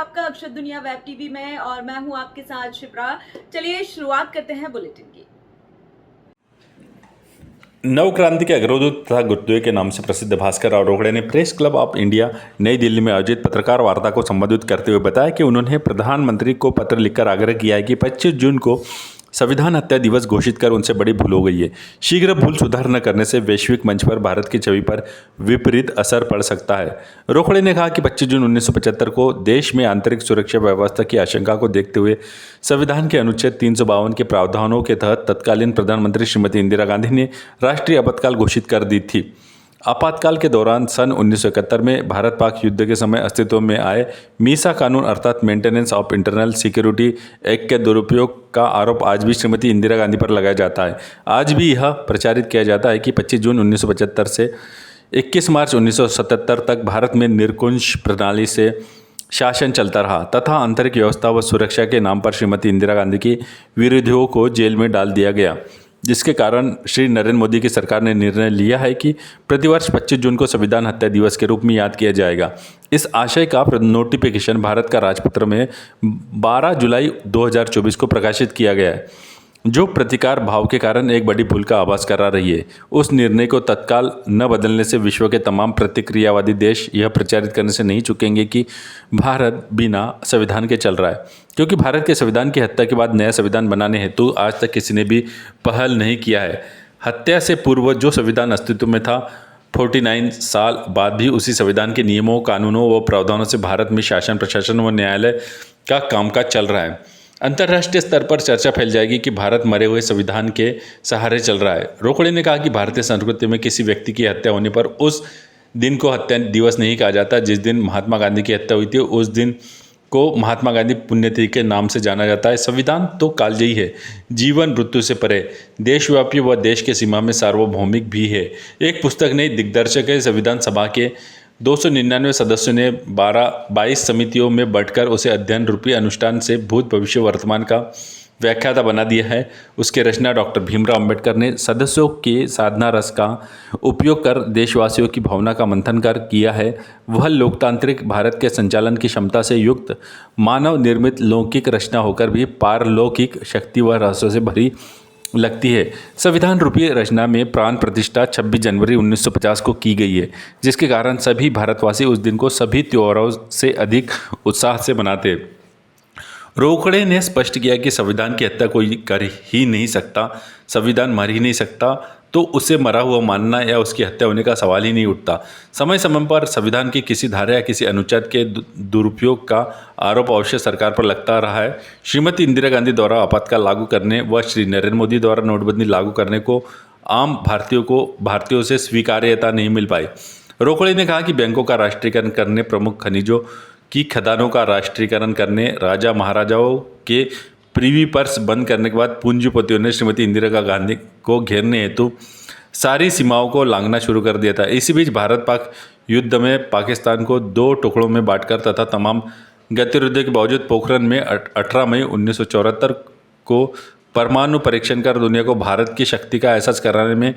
आपका अक्षर दुनिया वेब टीवी में और मैं हूं आपके साथ शिप्रा। चलिए शुरुआत करते हैं बुलेटिन की। नव क्रांति के अग्रदूत तथा गुरुद्वे के नाम से प्रसिद्ध भास्कर राव रोकड़े ने प्रेस क्लब ऑफ इंडिया नई दिल्ली में आयोजित पत्रकार वार्ता को संबोधित करते हुए बताया कि उन्होंने प्रधानमंत्री को पत्र लिखकर आग्रह किया है कि 25 जून को संविधान हत्या दिवस घोषित कर उनसे बड़ी भूल हो गई है। शीघ्र भूल सुधार न करने से वैश्विक मंच पर भारत की छवि पर विपरीत असर पड़ सकता है। रोकड़े ने कहा कि 25 जून 1975 को देश में आंतरिक सुरक्षा व्यवस्था की आशंका को देखते हुए संविधान के अनुच्छेद 352 के प्रावधानों के तहत तत्कालीन प्रधानमंत्री श्रीमती इंदिरा गांधी ने राष्ट्रीय आपातकाल घोषित कर दी थी। आपातकाल के दौरान सन 1971 में भारत पाक युद्ध के समय अस्तित्व में आए मीसा कानून अर्थात maintenance of internal security act के दुरुपयोग का आरोप आज भी श्रीमती इंदिरा गांधी पर लगाया जाता है। आज भी यह प्रचारित किया जाता है कि 25 जून 1975 से 21 मार्च 1977 तक भारत में निरंकुश प्रणाली से शासन चलता रहा तथा आंतरिक व्यवस्था व सुरक्षा के नाम पर श्रीमती इंदिरा गांधी के विरोधियों को जेल में डाल दिया गया, जिसके कारण श्री नरेंद्र मोदी की सरकार ने निर्णय लिया है कि प्रतिवर्ष 25 जून को संविधान हत्या दिवस के रूप में याद किया जाएगा। इस आशय का नोटिफिकेशन भारत का राजपत्र में 12 जुलाई 2024 को प्रकाशित किया गया है, जो प्रतिकार भाव के कारण एक बड़ी भूल का आभास करा रही है। उस निर्णय को तत्काल न बदलने से विश्व के तमाम प्रतिक्रियावादी देश यह प्रचारित करने से नहीं चूकेंगे कि भारत बिना संविधान के चल रहा है, क्योंकि भारत के संविधान की हत्या के बाद नया संविधान बनाने हेतु आज तक किसी ने भी पहल नहीं किया है। हत्या से पूर्व जो संविधान अस्तित्व में था, 49 साल बाद भी उसी संविधान के नियमों, कानूनों व प्रावधानों से भारत में शासन, प्रशासन व न्यायालय का कामकाज चल रहा है। अंतर्राष्ट्रीय स्तर पर चर्चा फैल जाएगी कि भारत मरे हुए संविधान के सहारे चल रहा है। रोकड़े ने कहा कि भारतीय संस्कृति में किसी व्यक्ति की हत्या होने पर उस दिन को हत्या दिवस नहीं कहा जाता। जिस दिन महात्मा गांधी की हत्या हुई थी उस दिन को महात्मा गांधी पुण्यतिथि के नाम से जाना जाता है। संविधान तो कालजयी है, जीवन मृत्यु से परे, देशव्यापी व देश के सीमा में सार्वभौमिक भी है। एक पुस्तक ने दिग्दर्शक है। संविधान सभा के 299 सदस्यों ने 22 समितियों में बांटकर उसे अध्ययन रूपी अनुष्ठान से भूत भविष्य वर्तमान का व्याख्याता बना दिया है। उसके रचना डॉक्टर भीमराव अंबेडकर ने सदस्यों के साधना रस का उपयोग कर देशवासियों की भावना का मंथन कर किया है। वह लोकतांत्रिक भारत के संचालन की क्षमता से युक्त मानव निर्मित लौकिक रचना होकर भी पारलौकिक शक्ति व रहस्यों से भरी लगती है। संविधान रूपी रचना में प्राण प्रतिष्ठा 26 जनवरी 1950 को की गई है, जिसके कारण सभी भारतवासी उस दिन को सभी त्योहारों से अधिक उत्साह से मनाते। रोकड़े ने स्पष्ट किया कि संविधान की हत्या कोई कर ही नहीं सकता। संविधान मर ही नहीं सकता तो उसे मरा हुआ मानना या उसकी हत्या होने का सवाल ही नहीं उठता। समय समय पर संविधान की किसी धारा या किसी अनुच्छेद के दुरुपयोग का आरोप अवश्य सरकार पर लगता रहा है। श्रीमती इंदिरा गांधी द्वारा आपातकाल लागू करने व श्री नरेंद्र मोदी द्वारा नोटबंदी लागू करने को आम भारतीयों से स्वीकार्यता नहीं मिल पाई। रोकड़े ने कहा कि बैंकों का राष्ट्रीयकरण करने, प्रमुख खनिजों की खदानों का राष्ट्रीयकरण करने, राजा महाराजाओं के प्रीवी पर्स बंद करने के बाद पूंजीपतियों ने श्रीमती इंदिरा गांधी को घेरने हेतु सारी सीमाओं को लांघना शुरू कर दिया था। इसी बीच भारत पाक युद्ध में पाकिस्तान को 2 टुकड़ों में बांटकर तथा तमाम गतिविधियों के बावजूद पोखरण में 18 मई 1974 को परमाणु परीक्षण कर दुनिया को भारत की शक्ति का एहसास कराने में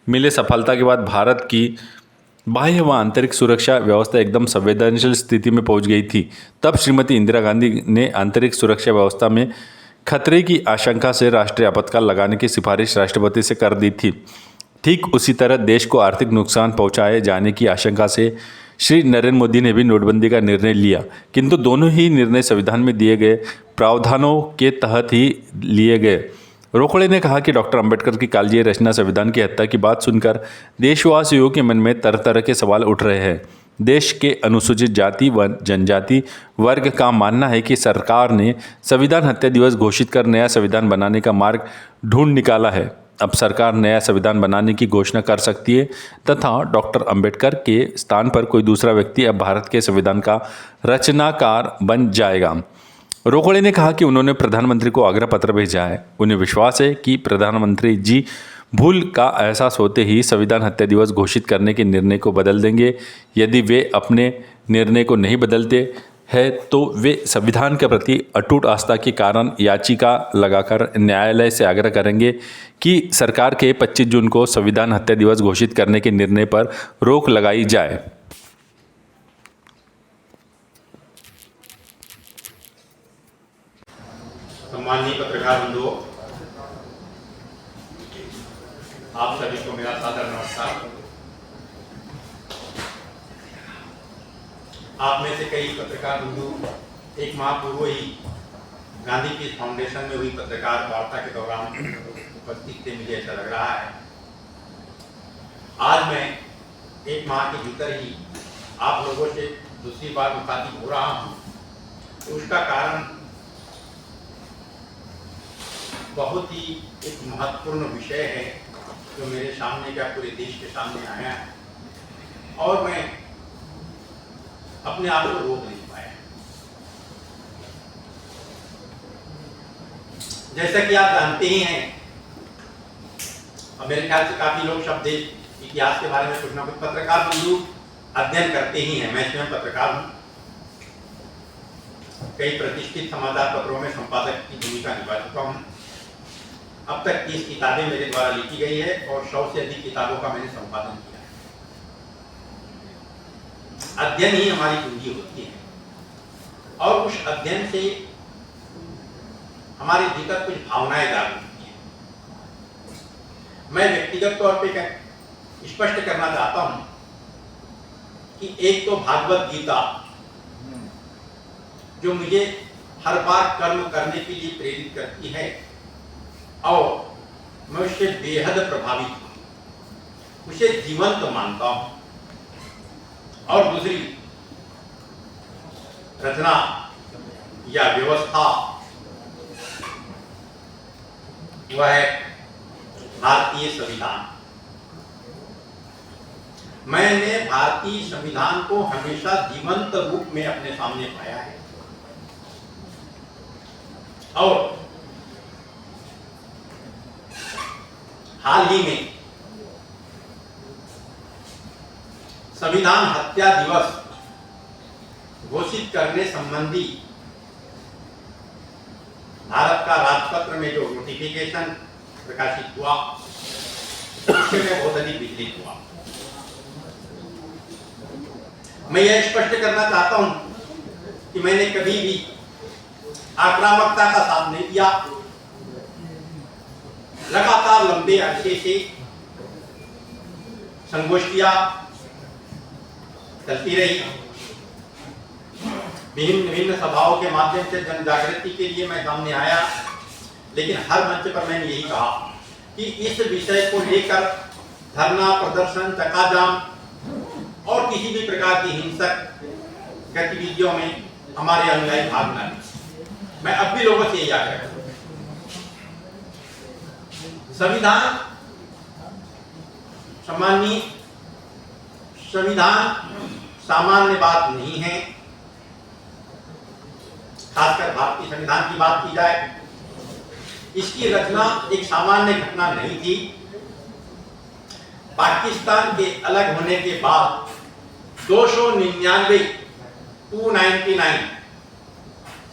मिले सफलता के बाद भारत की बाह्य व आंतरिक सुरक्षा व्यवस्था एकदम संवेदनशील स्थिति में पहुंच गई थी। तब श्रीमती इंदिरा गांधी ने आंतरिक सुरक्षा व्यवस्था में खतरे की आशंका से राष्ट्रीय आपातकाल लगाने की सिफारिश राष्ट्रपति से कर दी थी। ठीक उसी तरह देश को आर्थिक नुकसान पहुंचाए जाने की आशंका से श्री नरेंद्र मोदी ने भी नोटबंदी का निर्णय लिया, किंतु दोनों ही निर्णय संविधान में दिए गए प्रावधानों के तहत ही लिए गए। रोकड़े ने कहा कि डॉक्टर अंबेडकर की कालजयी रचना संविधान की हत्या की बात सुनकर देशवासियों के मन में तरह तरह के सवाल उठ रहे हैं। देश के अनुसूचित जाति व जनजाति वर्ग का मानना है कि सरकार ने संविधान हत्या दिवस घोषित कर नया संविधान बनाने का मार्ग ढूंढ निकाला है। अब सरकार नया संविधान बनाने की घोषणा कर सकती है तथा डॉक्टर अंबेडकर के स्थान पर कोई दूसरा व्यक्ति अब भारत के संविधान का रचनाकार बन जाएगा। रोकड़े ने कहा कि उन्होंने प्रधानमंत्री को आग्रह पत्र भेजा है। उन्हें विश्वास है कि प्रधानमंत्री जी भूल का एहसास होते ही संविधान हत्या दिवस घोषित करने के निर्णय को बदल देंगे। यदि वे अपने निर्णय को नहीं बदलते हैं तो वे संविधान के प्रति अटूट आस्था के कारण याचिका लगाकर न्यायालय से आग्रह करेंगे कि सरकार के 25 जून को संविधान हत्या दिवस घोषित करने के निर्णय पर रोक लगाई जाए। सम्माननीय पत्रकार बंधुओं, आप सभी को मेरा सादर नमस्कार। आप में से कई पत्रकार बंधु एक माह पूर्व ही गांधी पीस फाउंडेशन में हुई पत्रकार वार्ता के दौरान उपस्थित थे, मुझे ऐसा लग रहा है। आज मैं एक माह के भीतर ही आप लोगों से दूसरी बार मुखातिब हो रहा हूँ। तो उसका कारण बहुत ही एक महत्वपूर्ण विषय है जो मेरे सामने क्या पूरे देश के सामने आया है और मैं अपने आप को रोक नहीं पाया। जैसा कि आप जानते ही हैं, और मेरे ख्याल से काफी लोग शब्द इतिहास के बारे में कुछ ना कुछ पत्रकार बंधु अध्ययन करते ही हैं। मैं स्वयं पत्रकार हूँ, कई प्रतिष्ठित समाचार पत्रों में संपादक की भूमिका निभा चुका हूँ। अब तक 30 किताबें मेरे द्वारा लिखी गई है और 100 से अधिक किताबों का मैंने संपादन किया है। अध्ययन ही हमारी पूंजी होती है और उस अध्ययन से हमारे भीतर कुछ भावनाएं जागृत होती हैं। मैं व्यक्तिगत तौर पे स्पष्ट करना चाहता हूं कि एक तो भागवत गीता जो मुझे हर बार कर्म करने के लिए प्रेरित करती है और मैं उससे बेहद प्रभावित हूं, उसे जीवंत मानता हूं। और दूसरी रचना या व्यवस्था वह है भारतीय संविधान। मैंने भारतीय संविधान को हमेशा जीवंत रूप में अपने सामने पाया है और हाल ही में संविधान हत्या दिवस घोषित करने संबंधी भारत का राजपत्र में जो नोटिफिकेशन प्रकाशित हुआ उससे मैं बहुत अधिक विचलित हुआ। मैं यह स्पष्ट करना चाहता हूं कि मैंने कभी भी आक्रामकता का साथ नहीं दिया। लगातार लंबे अरसे से संगोष्ठियां चलती रही, विभिन्न सभाओं के माध्यम से जन जागृति के लिए मैं सामने आया, लेकिन हर मंच पर मैंने यही कहा कि इस विषय को लेकर धरना प्रदर्शन चक्काजाम और किसी भी प्रकार की हिंसक गतिविधियों में हमारे अनुयायी भाग न लें। मैं अब भी लोगों से यही आग्रह करूं। संविधान सम्माननीय, संविधान सामान्य बात नहीं है। खासकर भारतीय संविधान की बात की जाए, इसकी रचना एक सामान्य घटना नहीं थी। पाकिस्तान के अलग होने के बाद 299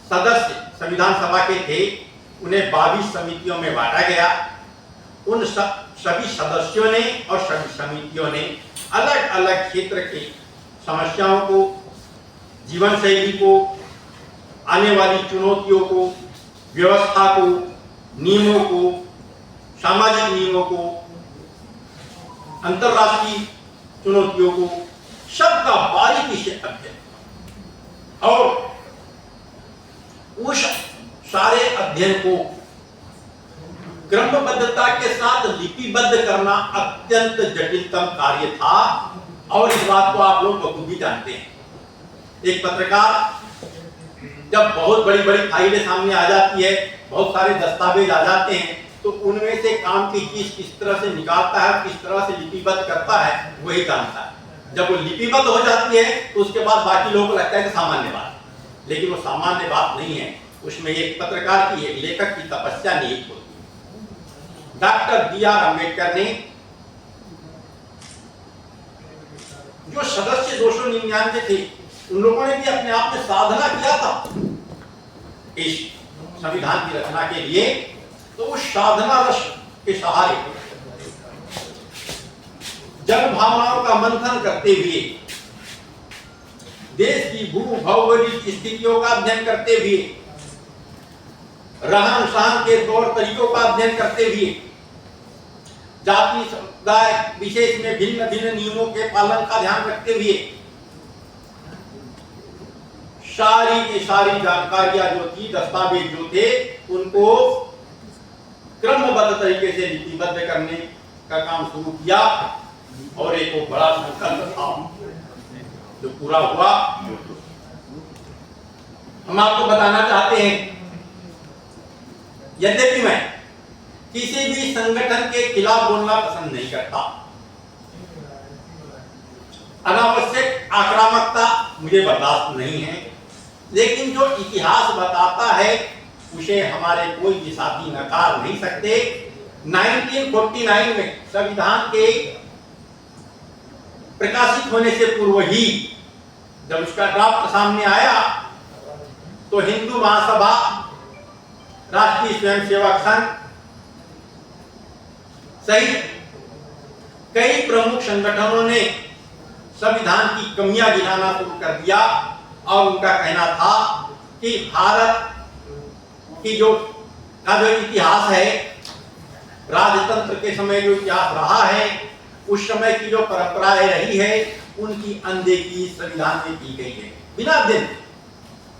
सदस्य संविधान सभा के थे, उन्हें 22 समितियों में बांटा गया। उन सभी सदस्यों ने और सभी समितियों ने अलग अलग क्षेत्र के समस्याओं को, जीवन शैली को, आने वाली चुनौतियों को, व्यवस्था को, नियमों को, सामाजिक नियमों को, अंतरराष्ट्रीय चुनौतियों को, सबका बारीकी से अध्ययन और उस सारे अध्ययन को क्रमबद्धता के साथ लिपिबद्ध करना अत्यंत जटिलतम कार्य था। और इस बात को आप लोग बखूबी जानते हैं। एक पत्रकार जब बहुत बड़ी बड़ी फाइलें सामने आ जाती है, बहुत सारे दस्तावेज आ जाते हैं, तो उनमें से काम की चीज किस तरह से निकालता है, किस तरह से लिपिबद्ध करता है, वही जानता है। जब वो लिपिबद्ध हो जाती है तो उसके बाद बाकी लोगों को लगता है कि सामान्य बात, लेकिन वो सामान्य बात नहीं है। उसमें एक पत्रकार की, एक लेखक की तपस्या निहित होती है। Doctor B.R. अम्बेडकर ने जो सदस्य 299 थे, उन लोगों ने भी अपने आप में साधना किया था इस संविधान की रचना के लिए। तो उस साधना रस के सहारे जन भावनाओं का मंथन करते हुए, देश की भू भौगोलिक स्थितियों का अध्ययन करते हुए, रहन सहन के तौर तरीकों का अध्ययन करते हुए, जाति समुदाय विशेष में भिन्न भिन्न नियमों के पालन का ध्यान रखते हुए सारी की सारी जानकारियां जो थी, दस्तावेज जो थे, उनको क्रमबद्ध तरीके से लिपिबद्ध करने का काम शुरू किया और एक वो बड़ा संकल्प था जो पूरा हुआ। हम आपको बताना चाहते हैं, यद्यपि मैं किसी भी संगठन के खिलाफ बोलना पसंद नहीं करता, अनावश्यक आक्रामकता मुझे बर्दाश्त नहीं है, लेकिन जो इतिहास बताता है उसे हमारे कोई भी साथी नकार नहीं सकते। 1949 में संविधान के प्रकाशित होने से पूर्व ही जब उसका ड्राफ्ट सामने आया तो हिंदू महासभा, राष्ट्रीय स्वयंसेवक संघ सहित कई प्रमुख संगठनों ने संविधान की कमियां गिनाना शुरू कर दिया और उनका कहना था कि भारत की जो इतिहास है, राजतंत्र के समय जो इतिहास रहा है, उस समय की जो परंपराएं रही है, उनकी अनदेखी संविधान में की गई है। बिना अध्ययन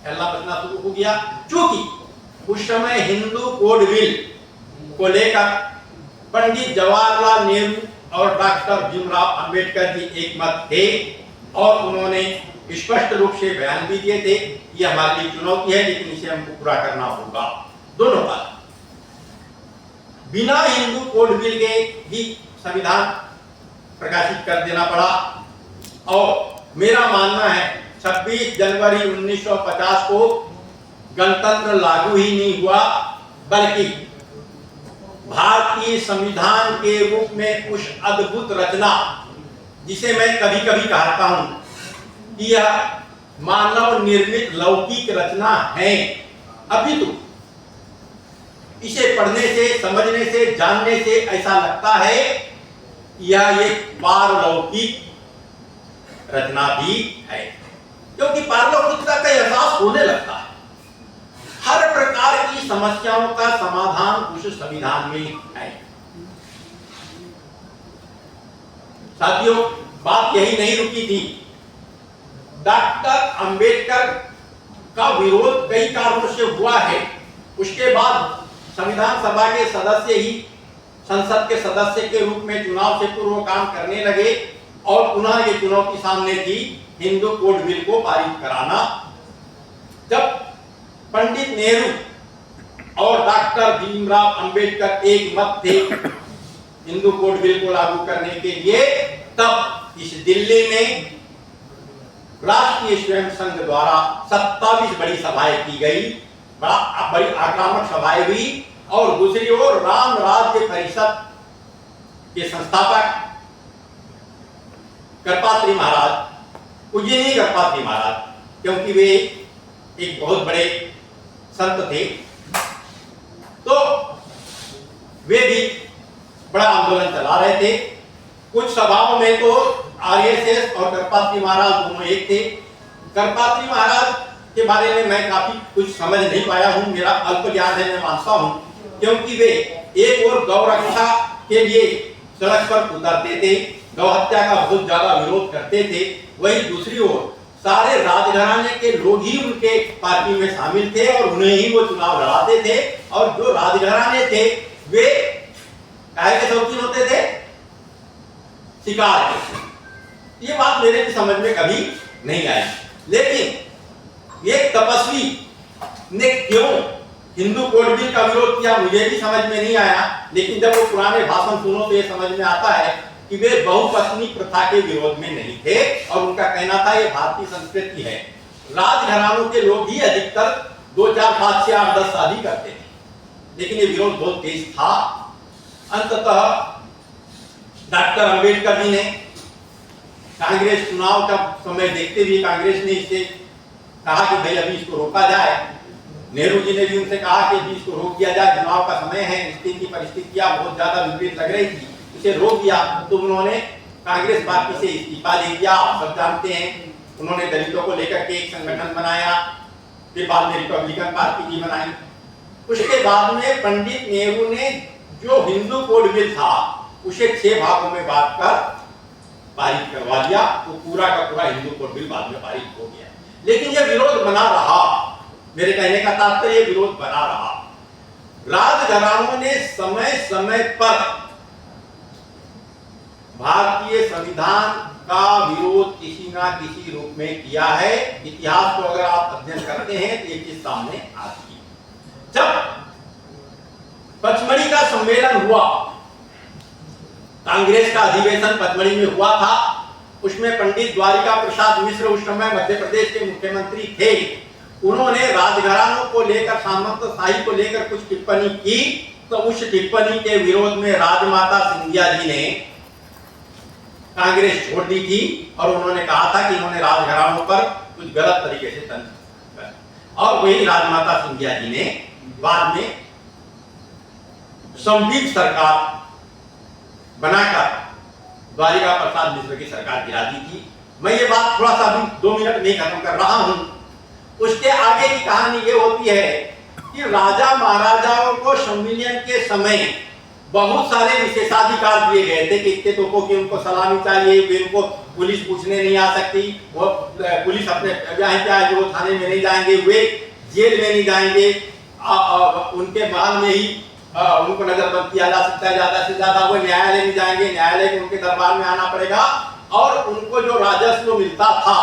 फैलना बचना शुरू हो गया, क्योंकि उस समय हिंदू कोड बिल को लेकर पंडित जवाहरलाल नेहरू और डॉक्टर भीमराव अंबेडकर जी एक मत थे और उन्होंने स्पष्ट रूप से बयान भी दिए थे, ये हमारे लिए चुनौती है लेकिन इसे हमको पूरा करना होगा। दोनों बात, बिना हिंदू कोड बिल के ही संविधान प्रकाशित कर देना पड़ा और मेरा मानना है 26 जनवरी 1950 को गणतंत्र लागू ही नहीं हुआ, बल्कि भारतीय संविधान के रूप में उस अद्भुत रचना जिसे मैं कभी कभी कहता हूं कि यह मानव निर्मित लौकिक रचना है, अभी तो इसे पढ़ने से, समझने से, जानने से ऐसा लगता है यह एक पारलौकिक रचना भी है, क्योंकि पारलौकिकता का एहसास होने लगता है। हर प्रकार की समस्याओं का समाधान उस संविधान में है। साथियों, बात यही नहीं रुकी थी। डॉक्टर अंबेडकर का विरोध कई कारणों से हुआ है। उसके बाद संविधान सभा के सदस्य ही संसद के सदस्य के रूप में चुनाव से पूर्व काम करने लगे और पुनः ये चुनौती सामने थी हिंदू कोड बिल को पारित कराना। जब पंडित नेहरू और डॉक्टर भीमराव अंबेडकर एक मत थे हिंदू कोड बिल को लागू करने के लिए, तब इस दिल्ली में राष्ट्रीय स्वयं संघ द्वारा 27 बड़ी सभाएं की गई, बड़ी आक्रामक सभाएं हुई और दूसरी ओर राम राज्य परिषद के संस्थापक करपात्री महाराज, उज्जैनी करपात्री महाराज, क्योंकि वे एक बहुत बड़े संत थे, तो वे भी बड़ा आंदोलन चला रहे थे। कुछ सभाओं में तो आरएसएस और करपात्री महाराज दोनों एक थे। करपात्री महाराज के बारे में मैं काफी कुछ समझ नहीं पाया हूं, मेरा अल्प ज्ञान है, मैं मानता हूं, क्योंकि वे एक और गौ रक्षा के लिए सड़क पर उतरते थे, गौ हत्या का बहुत ज्यादा विरोध करते थे, वही दूसरी ओर सारे राजघराने के लोग ही उनके पार्टी में शामिल थे और उन्हें ही वो चुनाव लड़ाते थे। और जो राजघराने थे वे काहे के शौकीन होते थे? शिकार के। ये बात मेरे समझ में कभी नहीं आई, लेकिन एक तपस्वी ने क्यों हिंदू कोड बिल का विरोध किया मुझे भी समझ में नहीं आया, लेकिन जब वो पुराने भाषण सुनो तो ये समझ में आता है कि वे बहुपत्नी प्रथा के विरोध में नहीं थे और उनका कहना था ये भारतीय संस्कृति है। राजघरानों के लोग ही अधिकतर 2, 4, 5, 6, 8, 10 शादी करते थे, लेकिन ये विरोध बहुत तेज था। अंततः डॉक्टर अंबेडकर जी ने कांग्रेस चुनाव का समय देखते हुए कांग्रेस ने इससे कहा कि भाई अभी इसको रोका जाए। नेहरू जी ने भी उनसे कहा कि अभी इसको रोक दिया जाए, चुनाव का समय है, स्थिति परिस्थितियां बहुत ज्यादा विपरीत लग रही थी, इसे रोक दिया। तो उन्होंने कांग्रेस पार्टी से इस्तीफा दे दिया। आप सब जानते हैं उन्होंने दलितों को लेकर के एक संगठन बनाया, फिर बाद में रिपब्लिकन पार्टी भी बनाई। उसके बाद में पंडित नेहरू ने जो हिंदू कोड बिल था उसे 6 भागों में बांटकर पारित करवा दिया। वो पूरा का पूरा हिंदू कोड बिल बाद में पारित हो गया। लेकिन यह विरोध बना रहा। मेरे कहने का तात्पर्य विरोध बना रहा। राजघरानों ने समय समय पर भारतीय संविधान का विरोध किसी ना किसी रूप में किया है। इतिहास को अगर आप अध्ययन करते हैं तो ये चीज सामने आती है। जब पचमढ़ी का सम्मेलन हुआ, कांग्रेस का अधिवेशन पचमढ़ी में हुआ था, उसमें पंडित द्वारिका प्रसाद मिश्र उस समय मध्य प्रदेश के मुख्यमंत्री थे। उन्होंने राजघरानों को लेकर, सामंतशाही को लेकर कुछ टिप्पणी की, तो उस टिप्पणी के विरोध में राजमाता सिंधिया जी ने कांग्रेस छोड़ दी थी और उन्होंने कहा था कि इन्होंने राजघरानों पर कुछ गलत तरीके से तंज कर, और वही राजमाता सिंधिया जी ने बाद में संविधान सरकार बनाकर द्वारिका प्रसाद मिश्र की सरकार गिरा दी थी। मैं ये बात थोड़ा सा अभी 2 मिनट में खत्म कर रहा हूं। उसके आगे की कहानी ये होती है कि राजा महाराजाओं को संविलियन के समय बहुत सारे विशेषाधिकार दिए गए थे कि इतने तोपों की उनको सलामी चाहिए, उनको पुलिस पूछने नहीं आ सकती, वो पुलिस अपने वो थाने में नहीं जाएंगे, वे जेल में नहीं जाएंगे, उनके महल में ही उनको नजरबंद किया जा सकता है, ज्यादा से ज्यादा वो न्यायालय में जाएंगे, न्यायालय को उनके दरबार में आना पड़ेगा, और उनको जो राजस्व मिलता था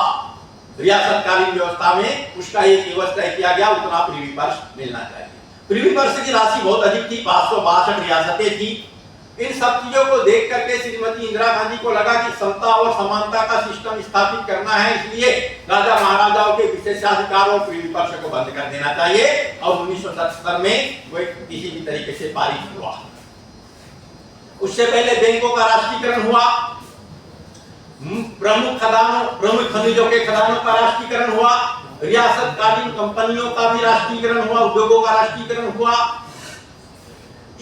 रियासतकालीन व्यवस्था में उसका एक एवज तय किया गया, उतना प्रीवी पर्स मिलना चाहिए। प्रीवी पर्स की राशि बहुत अधिक थी, 562 रियासतें थी। इन सब चीजों को देख करके श्रीमती इंदिरा गांधी को लगा कि समता और समानता का सिस्टम स्थापित करना है, इसलिए राजा महाराजाओं के विशेषाधिकार और प्रीवी पर्स को बंद कर देना चाहिए, और 1977 में वो किसी भी तरीके से पारित हुआ। उससे पहले बैंकों का राष्ट्रीयकरण हुआ, प्रमुख खनिजों के खदानों का राष्ट्रीयकरण हुआ, रियासतकालीन कंपनियों का भी राष्ट्रीयकरण हुआ, उद्योगों का राष्ट्रीयकरण हुआ।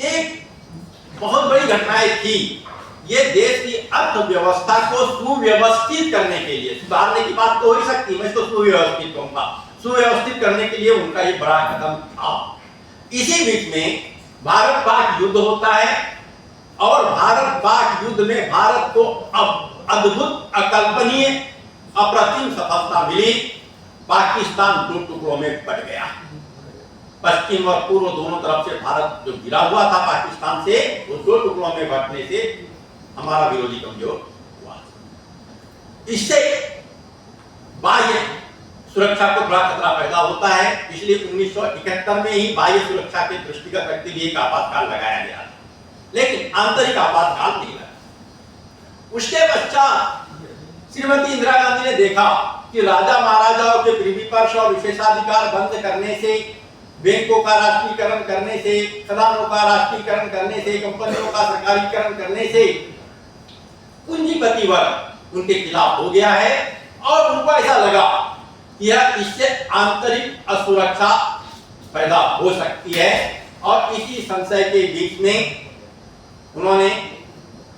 एक बहुत बड़ी घटनाएं थी। ये देश की अर्थव्यवस्था को सुव्यवस्थित करने के लिए, सुधारने की बात तो हो ही सकती, मैं इसको सुव्यवस्थित कहूंगा, सुव्यवस्थित करने के लिए उनका ये बड़ा कदम था। इसी बीच में भारत पाक युद्ध होता है, और भारत पाक युद्ध में भारत को अब अद्भुत, अकल्पनीय, अप्रतिम सफलता मिली। पाकिस्तान 2 टुकड़ों में बट गया। पश्चिम और पूर्व दोनों तरफ से भारत जो गिरा हुआ था पाकिस्तान से, वो 2 टुकड़ों में बटने से हमारा विरोधी कमजोर हुआ। इससे बाह्य सुरक्षा को बड़ा खतरा पैदा होता है, इसलिए 1971 में ही बाह्य सुरक्षा के दृष्टिगत रखते हुए एक आपातकाल लगाया गया, लेकिन आंतरिक आपातकाल नहीं लगा। उसके पश्चात श्रीमती इंदिरा गांधी ने देखा कि राजा महाराजाओं के प्रीवी पर्स और विशेषाधिकार बंद करने से, बैंकों का राष्ट्रीयकरण करने से, खदानों का राष्ट्रीयकरण करने से, कंपनियों का सरकारीकरण करने से पूंजीपति वर्ग उनके खिलाफ हो गया है, और उनको ऐसा लगा कि इससे आंतरिक असुरक्षा पैदा हो सकती है। और इसी संशय के बीच में उन्होंने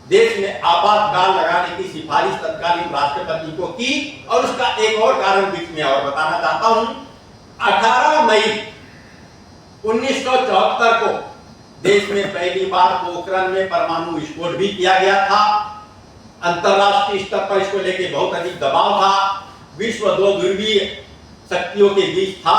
देश में आपातकाल लगाने की सिफारिश तत्कालीन राष्ट्रपति को की। और उसका एक और कारण बीच में और बताना चाहता हूं। 18 मई 1974 को देश में पहली बार पोखरण में परमाणु विस्फोट भी किया गया था। अंतरराष्ट्रीय स्तर पर इसको लेकर बहुत अधिक दबाव था। विश्व 2 ध्रुवीय शक्तियों के बीच था,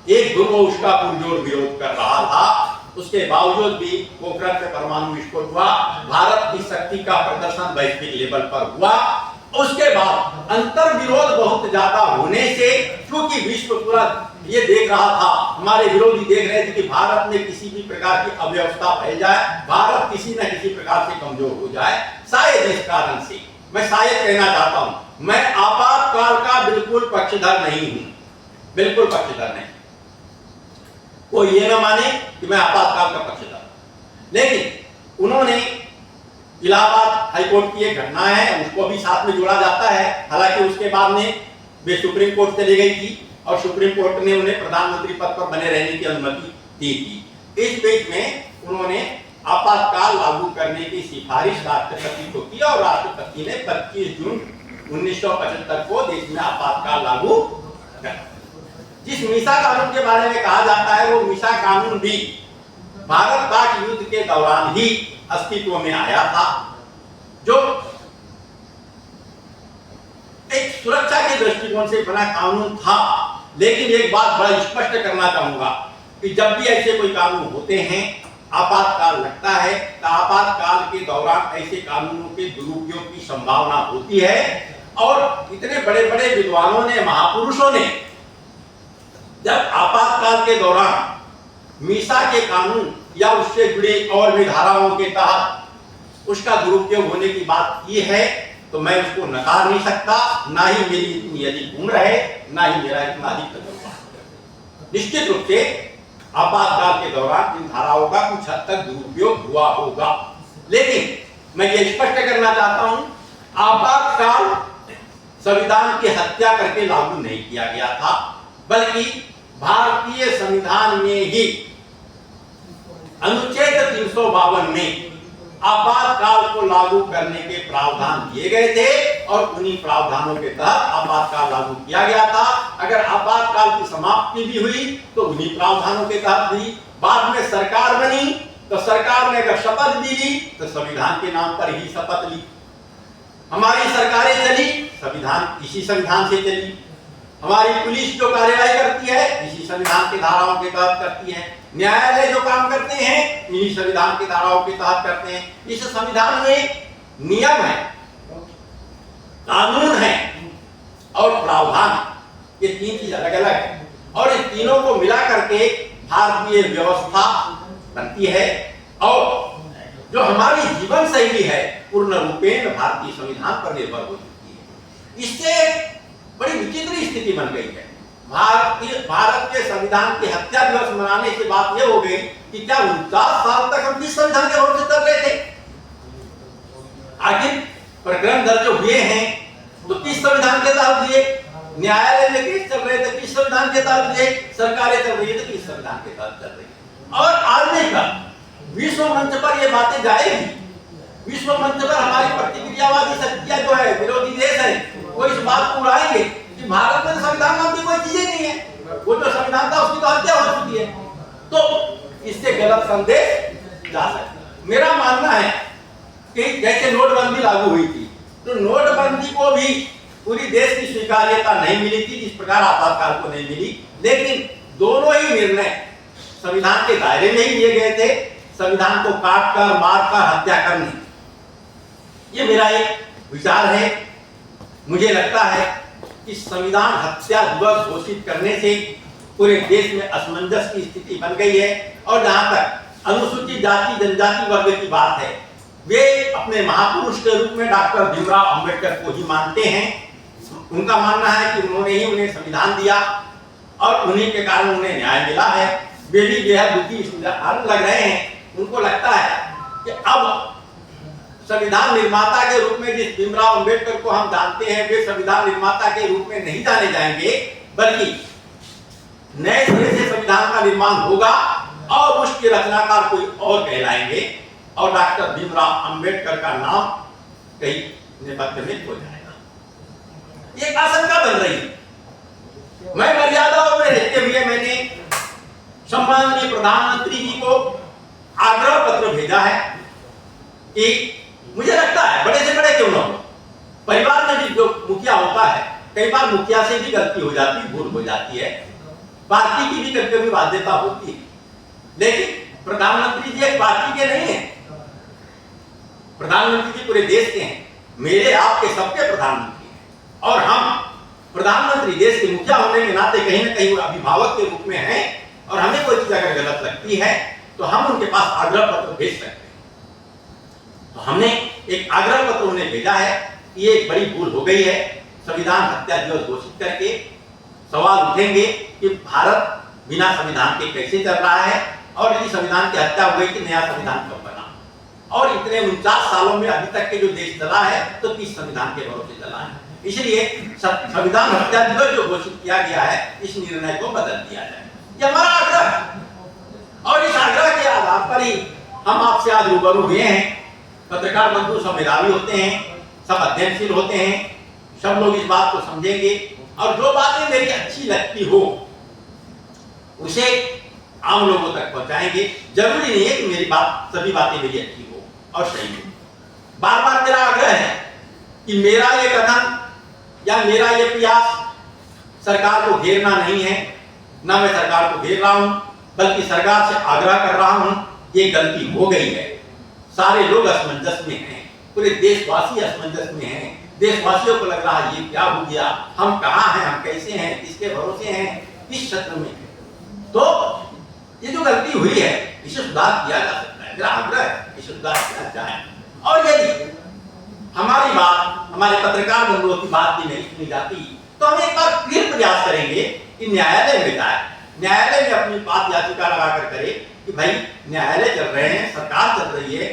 एक ध्रुव उसका पुरजोर विरोध कर रहा था। उसके बावजूद भी पोखरण में परमाणु विस्फोट हुआ। भारत की शक्ति का प्रदर्शन वैश्विक लेवल पर हुआ। उसके बाद अंतर विरोध बहुत ज्यादा होने से, क्योंकि विश्व पूरा ये देख रहा था, हमारे विरोधी देख रहे थे कि भारत में किसी भी प्रकार की अव्यवस्था फैल जाए, भारत किसी न किसी प्रकार से कमजोर हो जाए। शायद इस कारण से, मैं शायद कहना चाहता हूं, मैं आपातकाल का बिल्कुल पक्षधर नहीं हूं, बिल्कुल पक्षधर नहीं। वो ये न माने कि मैं आपातकाल का पक्षधर, लेकिन उन्होंने इलाहाबाद हाईकोर्ट की एक घटना है, उसको भी साथ में जोड़ा जाता है। हालांकि उसके बाद में वे सुप्रीम कोर्ट चली गई थी, और सुप्रीम कोर्ट ने उन्हें प्रधानमंत्री पद पर बने रहने की अनुमति दी थी। इस बीच में उन्होंने आपातकाल लागू करने की सिफारिश राष्ट्रपति को की, और राष्ट्रपति ने 25 जून 1975 को देश में आपातकाल लागू कर। जिस मीसा कानून के बारे में कहा जाता है वो मीसा कानून भी भारत पाक युद्ध के दौरान ही अस्तित्व में आया था, जो एक सुरक्षा के दृष्टिकोण से बना कानून था। लेकिन एक बात बड़ा स्पष्ट करना चाहूंगा कि जब भी ऐसे कोई कानून होते हैं, आपातकाल लगता है, तो आपातकाल के दौरान ऐसे कानूनों के दुरुपयोग की संभावना होती है। और इतने बड़े बड़े विद्वानों ने, महापुरुषों ने जब आपातकाल के दौरान मीसा के कानून या उससे जुड़ी और भी धाराओं के तहत उसका दुरुपयोग होने की बात की है, तो मैं उसको नकार नहीं सकता। ना ही मेरी इतनी अधिक उम्र है, ना ही मेरा इतना अधिक तजुर्बा। निश्चित रूप से आपातकाल के दौरान इन धाराओं का कुछ हद तक दुरुपयोग हुआ होगा, लेकिन मैं ये स्पष्ट करना चाहता हूं, आपातकाल संविधान की हत्या करके लागू नहीं किया गया था, बल्कि भारतीय संविधान में ही अनुच्छेद 352 में आपातकाल को लागू करने के प्रावधान दिए गए थे और उन्हीं प्रावधानों के तहत आपातकाल लागू किया गया था। अगर आपातकाल की समाप्ति भी हुई तो उन्हीं प्रावधानों के तहत हुई। बाद में सरकार बनी तो सरकार ने अगर शपथ भी ली तो संविधान के नाम पर ही शपथ ली। हमारी सरकारें चली, संविधान इसी संविधान से चली। हमारी पुलिस जो कार्यवाही करती है इसी संविधान के धाराओं के तहत करती है। न्यायालय जो काम करते हैं इन्हीं संविधान के धाराओं के तहत करते हैं। इस संविधान में नियम है, कानून है और प्रावधान, ये तीन चीज अलग अलग है और इन तीनों को मिला करके भारतीय व्यवस्था बनती है। और जो हमारी जीवन शैली है पूर्ण रूपेण भारतीय संविधान पर निर्भर हो चुकी है। इससे बड़ी विचित्र स्थिति बन गई है। भारत के संविधान की हत्या दिवस मनाने की बात यह हो गई कि क्या 49 साल तक हम किस संविधान के भरोसे चल रहे थे? आखिर प्रकरण दर्ज हुए हैं तो किस संविधान के तहत हुए? न्यायालय में केस चल रहे थे किस संविधान के तहत हुए? सरकारें चल रही है तो किस संविधान के तहत चल रही है? और आदमी का विश्व मंच पर ये बातें जाएगी। विश्व मंच पर हमारी प्रतिक्रियावादी शक्तियां जो है, विरोधी देश है, वो इस बात को उड़ाएंगे कि भारत में संविधान नाम की कोई चीज नहीं है, वो जो संविधान था उसकी तो हत्या हो चुकी है। तो इससे गलत संदेश जा सकता है। मेरा मानना है कि जैसे नोटबंदी लागू हुई थी तो नोटबंदी को भी पूरी देश की स्वीकार्यता नहीं मिली थी जिस प्रकार आपातकाल को नहीं मिली, लेकिन दोनों ही निर्णय संविधान के दायरे में ही लिए गए थे। संविधान को काट कर, मार कर, हत्या करनी, ये मेरा एक विचार है। मुझे लगता है कि संविधान हत्या दिवस घोषित करने से पूरे देश में असमंजस की स्थिति बन गई है। और जहां तक अनुसूचित जाति जनजाति वर्ग की बात है, वे अपने महापुरुष के रूप में डॉक्टर भीमराव अंबेडकर को ही मानते हैं। उनका मानना है कि उन्होंने ही उन्हें संविधान दिया और उन्हीं के कारण उन्हें न्याय मिला है। वे भी बेहद दुखी लग रहे हैं। उनको लगता है कि अब संविधान निर्माता के रूप में जिस भीमराव अंबेडकर को हम जानते हैं वे संविधान निर्माता के रूप में नहीं जाने जाएंगे, बल्कि नए सिरे से संविधान का निर्माण होगा और उसके रचनाकार कोई और कहलाएंगे और डॉक्टर भीमराव अंबेडकर का नाम कहीं नेपथ्य में खो जाएगा। ये आशंका बन रही है। मैं मर्यादाओं में रहते हुए मैंने सम्माननीय प्रधानमंत्री जी को आग्रह पत्र भेजा है कि मुझे लगता है बड़े से बड़े क्यों ना हो, परिवार में भी जो मुखिया होता है कई बार मुखिया से भी गलती हो जाती, भूल हो जाती है, पार्टी की भी कभी कभी बाध्यता होती है, लेकिन प्रधानमंत्री जी एक पार्टी के नहीं है। प्रधानमंत्री जी पूरे देश के हैं, मेरे आपके सबके प्रधानमंत्री हैं और हम प्रधानमंत्री देश के मुखिया होने के नाते कहीं ना कहीं अभिभावक के रूप में हैं और हमें कोई चीज अगर गलत लगती है तो हम उनके पास आग्रह पत्र भेज सकते हैं। तो हमने एक आग्रह पत्र उन्हें भेजा है कि ये बड़ी भूल हो गई है। संविधान हत्या दिवस घोषित करके सवाल उठेंगे कि भारत बिना संविधान के कैसे चल रहा है और यदि संविधान की हत्या हो गई कि नया संविधान कब बना, और इतने 49 सालों में अभी तक के जो देश चला है तो किस संविधान के भरोसे चला है। इसलिए संविधान हत्या दिवस जो घोषित किया गया है इस निर्णय को बदल दिया जाए, ये हमारा आग्रह है। और इस आग्रह के आधार पर ही हम आपसे आज रूबरू हुए हैं। पत्रकार बंधु सब मेधावी होते हैं, सब अध्ययनशील होते हैं, सब लोग इस बात को समझेंगे और जो बातें मेरी अच्छी लगती हो उसे आम लोगों तक पहुंचाएंगे। जरूरी नहीं है कि मेरी बात, सभी बातें मेरी अच्छी हो और सही हो। बार बार मेरा आग्रह है कि मेरा ये कथन या मेरा ये प्रयास सरकार को घेरना नहीं है, ना मैं सरकार को घेर रहा हूं, बल्कि सरकार से आग्रह कर रहा हूं, ये गलती हो गई है। सारे लोग असमंजस में हैं, पूरे देशवासी असमंजस में हैं। देशवासियों को लग रहा है ये क्या हो गया, हम कहाँ हैं, हम कैसे हैं, किसके भरोसे हैं, किस क्षेत्र में हैं। तो ये जो गलती हुई है इसे सुधार किया जा सकता है। मेरा आग्रह है कि सुधार किया जाए। और यदि हमारी बात, हमारे पत्रकार बंधुओं की बात भी नहीं सुनी जाती तो हम एक बार फिर प्रयास करेंगे कि न्यायालय में जाए, न्यायालय में अपनी बात याचिका लगाकर करे कि भाई न्यायालय चल रहे हैं, सरकार चल रही है,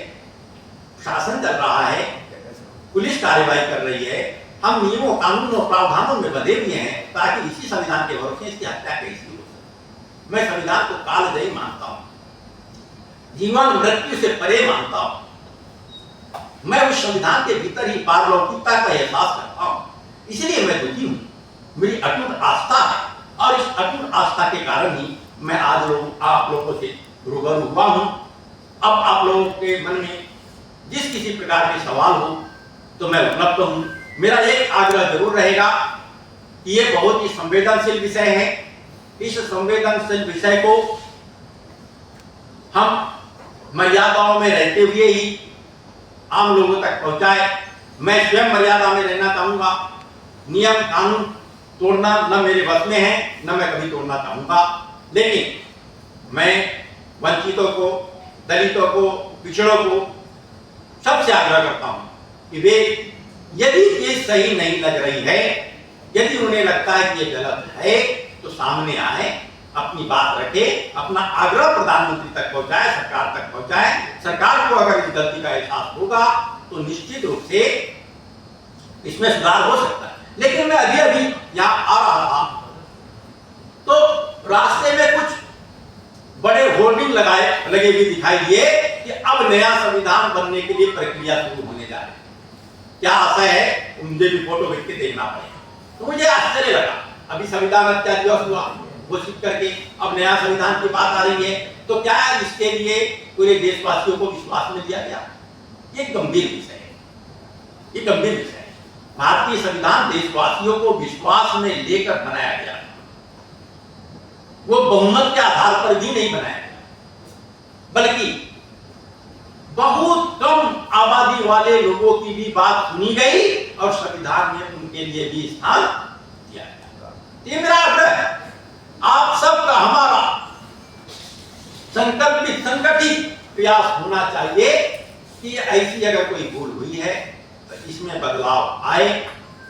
शासन चल रहा है, पुलिस कार्रवाई कर रही है, हम नियमों, कानूनों, प्रावधानों में बंधे हुए हैं, ताकि इसी संविधान के भरोसे इसकी हत्या कैसी हो सके। मैं संविधान को कालजयी मानता हूं, जीवन मृत्यु से परे मानता हूं। मैं उस संविधान के भीतर ही पारलौकिकता का एहसास करता हूं, इसलिए मैं दुखी हूं। मेरी अटूट आस्था है और इस अटूट आस्था के कारण ही मैं आज आप लोगों से रूबरू हुआ हूं। अब आप लोगों के मन में जिस किसी प्रकार के सवाल हो तो मैं उपलब्ध हूं। मेरा एक आग्रह जरूर रहेगा कि ये बहुत ही संवेदनशील विषय है। इस संवेदनशील विषय को हम मर्यादाओं में रहते हुए ही आम लोगों तक पहुंचाए। मैं स्वयं मर्यादा में रहना चाहूंगा। नियम कानून तोड़ना न मेरे बस में है, न मैं कभी तोड़ना चाहूंगा। लेकिन मैं वंचितों को, दलितों को, पिछड़ों को सबसे आग्रह करता हूं कि वे यदि ये सही नहीं लग रही है, यदि उन्हें लगता है कि ये गलत है, तो सामने आए, अपनी बात रखे, अपना आग्रह प्रधानमंत्री तक पहुंचाए, सरकार तक पहुंचाए। सरकार को अगर इस गलती का एहसास होगा तो निश्चित रूप से इसमें सुधार हो सकता है। लेकिन मैं अभी यहाँ आ रहा था तो रास्ते में कुछ बड़े होर्डिंग लगे हुए दिखाई दिए कि अब नया संविधान बनने के लिए प्रक्रिया शुरू होने जा रही है। क्या आशय है, मुझे भी फोटो देख के देखना पड़ेगा। तो मुझे आश्चर्य लगा, अभी संविधान हत्या दिवस हुआ घोषित करके अब नया संविधान की बात आ रही है, तो क्या इसके लिए पूरे देशवासियों को विश्वास में दिया गया? ये गंभीर विषय है, ये गंभीर विषय है। भारतीय संविधान देशवासियों को विश्वास में लेकर बनाया गया, वो बहुमत के आधार पर भी नहीं बनाया गया, बल्कि बहुत कम आबादी वाले लोगों की भी बात सुनी गई और संविधान में उनके लिए भी स्थान दिया गया। ये मेरा आग्रह है, आप सबका, हमारा संकल्पित, संगठित प्रयास होना चाहिए कि ऐसी अगर कोई भूल हुई है तो इसमें बदलाव आए।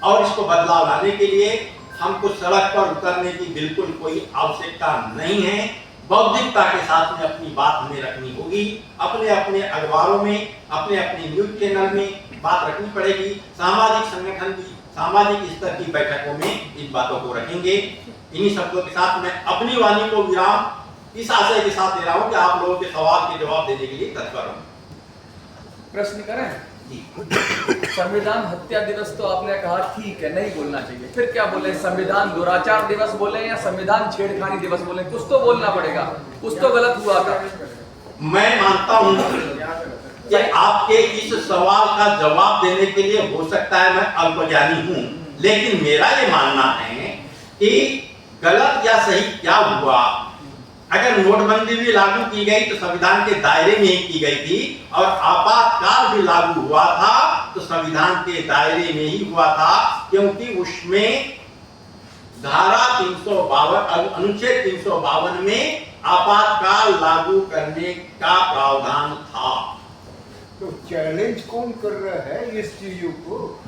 और इसको बदलाव लाने के लिए हमको सड़क पर उतरने की बिल्कुल कोई आवश्यकता नहीं है। बौद्धिकता के साथ में अपनी बात हमें रखनी होगी, अपने अपने अखबारों में, अपने अपने न्यूज चैनल में बात रखनी पड़ेगी। सामाजिक संगठन की, सामाजिक स्तर की बैठकों में इन बातों को रखेंगे। इन्हीं शब्दों के साथ मैं अपनी वाणी को विराम इस आशय के साथ दे रहा हूं कि आप लोगों के सवाल के जवाब देने के लिए तत्पर हूं। प्रश्न करें जी। संविधान हत्या दिवस तो आपने कहा ठीक है, नहीं बोलना चाहिए, फिर क्या बोले? संविधान दुराचार दिवस बोले या संविधान छेड़खानी दिवस बोले? कुछ तो बोलना पड़ेगा, कुछ तो गलत हुआ था। मैं मानता हूं कि आपके इस सवाल का जवाब देने के लिए हो सकता है मैं अल्पज्ञानी हूं, लेकिन मेरा ये मानना है कि गलत या सही क्या हुआ। अगर नोटबंदी भी लागू की गई तो संविधान के दायरे में ही की गई थी, और आपातकाल भी लागू हुआ था तो संविधान के दायरे में ही हुआ था, क्योंकि उसमें धारा 352, अनुच्छेद 352 में आपातकाल लागू करने का प्रावधान था। तो चैलेंज कौन कर रहा है इस चीजों को?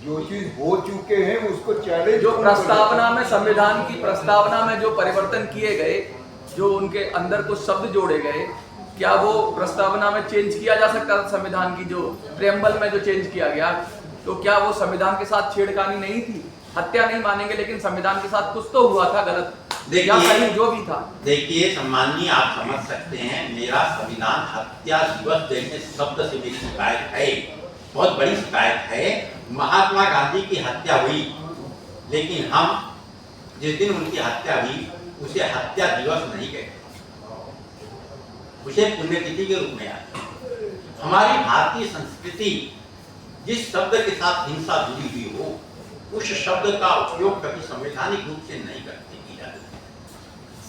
जो चीज हो चुके हैं उसको चैलेंज, जो प्रस्तावना में, संविधान की प्रस्तावना में जो परिवर्तन किए गए, जो उनके अंदर कुछ शब्द जोड़े गए, क्या वो प्रस्तावना में चेंज किया जा सकता था? संविधान की जो प्रेम्बल में जो चेंज किया गया, तो क्या वो संविधान के साथ छेड़खानी नहीं थी? हत्या नहीं मानेंगे, लेकिन संविधान के साथ कुछ तो हुआ था गलत, या सही जो भी था। देखिए सम्माननीय, आप समझ सकते हैं, मेरा संविधान हत्या दिवस जैसे शब्द से मेरी शिकायत है, बहुत बड़ी शिकायत है। महात्मा गांधी की हत्या हुई, लेकिन हम जिस दिन उनकी हत्या हुई उसे हत्या दिवस नहीं कहते, उसे पुण्यतिथि के रूप में आते हैं। हमारी भारतीय संस्कृति जिस शब्द के साथ हिंसा जुड़ी हुई हो, उस शब्द का उपयोग कभी संवैधानिक रूप से नहीं करती की जाती।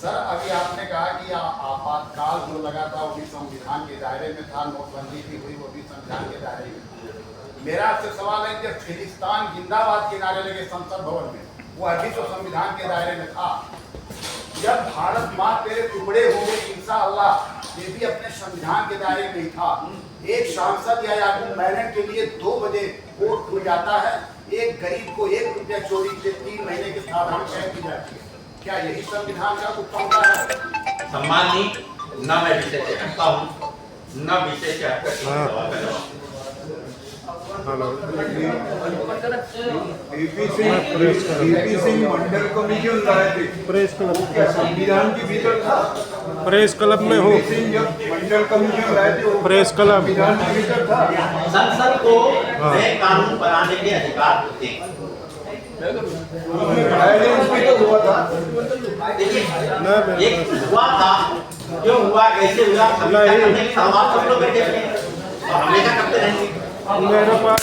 सर, अभी आपने कहा कि आपातकाल जो लगा था वो भी संविधान के दायरे में था, नोटबंदी भी हुई वो भी संविधान के दायरे में था। मेरा आपसे सवाल है कि फिलिस्तान जिंदाबाद के नारे लगे संसद भवन में, वो अभी तो संविधान के दायरे में था। जब भारत माँ तेरे टुकड़े हो गए इंशाअल्लाह, ये भी अपने संविधान के दायरे में ही था। एक सांसद या याकूब मैनन के लिए 2 बजे कोर्ट खुल जाता है, एक गरीब को 1 रुपया चोरी के 3 महीने की साधारण कैद की जाती है। क्या यही संविधान का उत्तमता है? सम्माननीय, न मैं विषय से हटता हूँ, न विषय से हटकर किसी सवाल का जवाब। वीपी सिंह मंडल कमीशन लाए थे, प्रेस क्लब क्या संविधान के भीतर था? प्रेस क्लब में हो वीपी सिंह जब मंडल कमीशन लाए थे, वो प्रेस क्लब संविधान के भीतर था। संसद को नए कानून बनाने के अधिकार होते हैं। वायलेंस भी तो हुआ था। देखिए, एक हुआ था, क्यों हुआ, कैसे हुआ, समीक्षा करने के सवाल सब लोग बैठे हुए हैं और हमेशा करते रहेंगे। मेरे पास